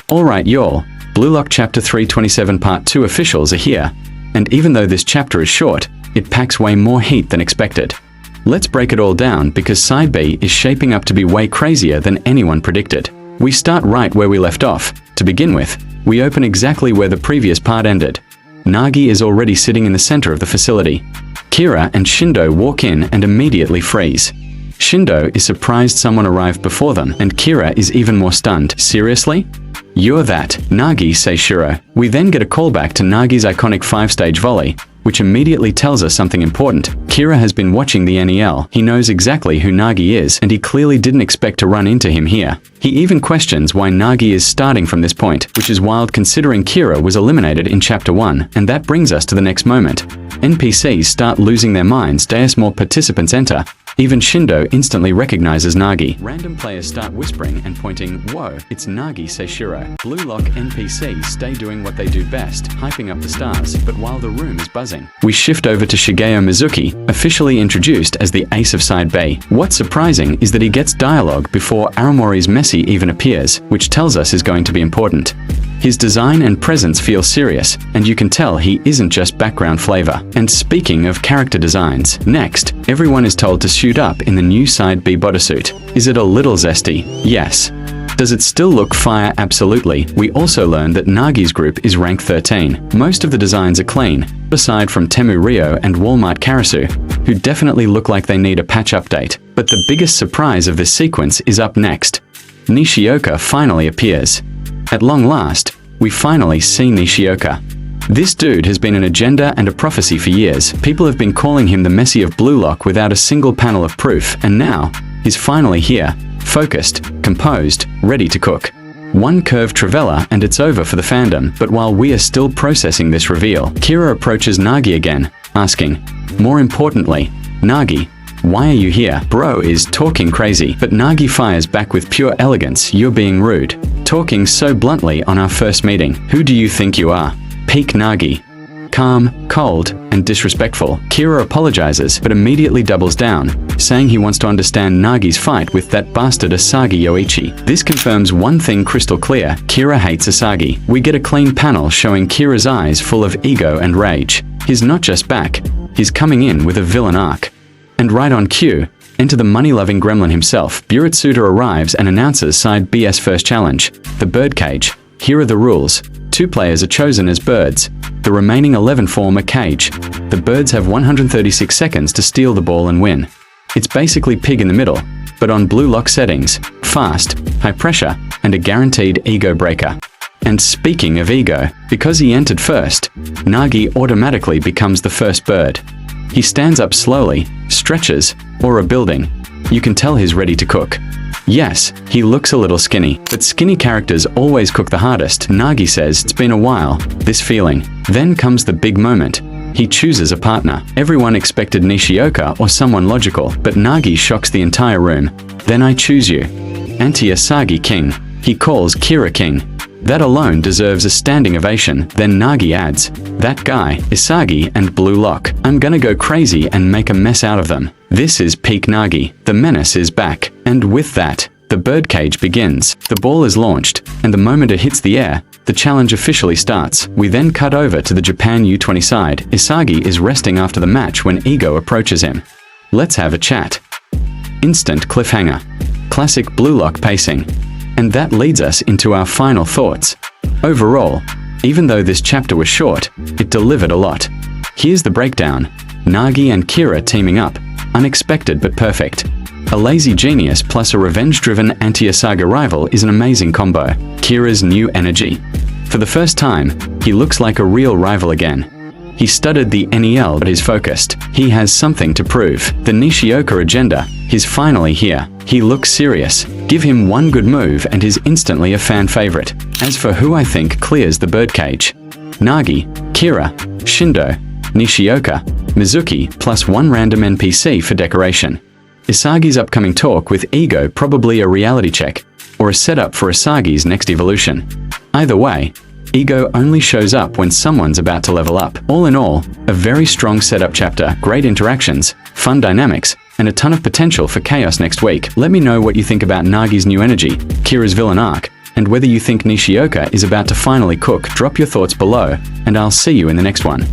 Alright y'all, Blue Lock Chapter 327 Part 2 officials are here, and even though this chapter is short, it packs way more heat than expected. Let's break it all down because Side B is shaping up to be way crazier than anyone predicted. We start right where we left off. To begin with, we open exactly where the previous part ended. Nagi is already sitting in the center of the facility. Kira and Shindo walk in and immediately freeze. Shindo is surprised someone arrived before them, and Kira is even more stunned. Seriously? You're that, Nagi, says Shiro. We then get a callback to Nagi's iconic 5-stage volley, which immediately tells us something important. Kira has been watching the NEL. He knows exactly who Nagi is, and he clearly didn't expect to run into him here. He even questions why Nagi is starting from this point, which is wild considering Kira was eliminated in Chapter 1, and that brings us to the next moment. NPCs start losing their minds as more participants enter. Even Shindo instantly recognizes Nagi. Random players start whispering and pointing, "Whoa, it's Nagi," says Shiro. Blue Lock NPCs stay doing what they do best, hyping up the stars, but while the room is buzzing, we shift over to Shigeo Mizuki, officially introduced as the ace of Side B. What's surprising is that he gets dialogue before Aramori's Messi even appears, which tells us is going to be important. His design and presence feel serious, and you can tell he isn't just background flavor. And speaking of character designs, next, everyone is told to suit up in the new Side B bodysuit. Is it a little zesty? Yes. Does it still look fire? Absolutely. We also learn that Nagi's group is rank 13. Most of the designs are clean, aside from Temu Ryo and Walmart Karasu, who definitely look like they need a patch update. But the biggest surprise of this sequence is up next. Nishioka finally appears. At long last, we finally see Nishioka. This dude has been an agenda and a prophecy for years. People have been calling him the Messi of Blue Lock without a single panel of proof, and now, he's finally here, focused, composed, ready to cook. One curved Travella and it's over for the fandom, but while we are still processing this reveal, Kira approaches Nagi again, asking, more importantly, Nagi, why are you here? Bro is talking crazy, but Nagi fires back with pure elegance, you're being rude. Talking so bluntly on our first meeting. Who do you think you are? Peak Nagi. Calm, cold, and disrespectful. Kira apologizes, but immediately doubles down, saying he wants to understand Nagi's fight with that bastard Isagi Yoichi. This confirms one thing crystal clear, Kira hates Isagi. We get a clean panel showing Kira's eyes full of ego and rage. He's not just back, he's coming in with a villain arc. And right on cue, enter the money-loving gremlin himself. Buritsuda arrives and announces Side B's first challenge, the birdcage. Here are the rules. 2 players are chosen as birds. The remaining 11 form a cage. The birds have 136 seconds to steal the ball and win. It's basically pig in the middle, but on Blue Lock settings, fast, high pressure, and a guaranteed ego breaker. And speaking of ego, because he entered first, Nagi automatically becomes the first bird. He stands up slowly, stretches, or a building. You can tell he's ready to cook. Yes, he looks a little skinny, but skinny characters always cook the hardest. Nagi says it's been a while, this feeling. Then comes the big moment. He chooses a partner. Everyone expected Nishioka or someone logical, but Nagi shocks the entire room. Then I choose you. Anti-Isagi King. He calls Kira King. That alone deserves a standing ovation. Then Nagi adds, that guy, Isagi and Blue Lock. I'm gonna go crazy and make a mess out of them. This is peak Nagi. The menace is back. And with that, the birdcage begins. The ball is launched, and the moment it hits the air, the challenge officially starts. We then cut over to the Japan U20 side. Isagi is resting after the match when Ego approaches him. Let's have a chat. Instant cliffhanger. Classic Blue Lock pacing. And that leads us into our final thoughts. Overall, even though this chapter was short, it delivered a lot. Here's the breakdown. Nagi and Kira teaming up. Unexpected but perfect. A lazy genius plus a revenge-driven anti-Isagi rival is an amazing combo. Kira's new energy. For the first time, he looks like a real rival again. He studied the NEL but is focused. He has something to prove. The Nishioka agenda, he's finally here. He looks serious. Give him one good move and he's instantly a fan favorite. As for who I think clears the birdcage, Nagi, Kira, Shindo, Nishioka, Mizuki, plus one random NPC for decoration. Isagi's upcoming talk with Ego probably a reality check, or a setup for Isagi's next evolution. Either way, Ego only shows up when someone's about to level up. All in all, a very strong setup chapter, great interactions, fun dynamics, and a ton of potential for chaos next week. Let me know what you think about Nagi's new energy, Kira's villain arc, And whether you think Nishioka is about to finally cook, drop your thoughts below, and I'll see you in the next one.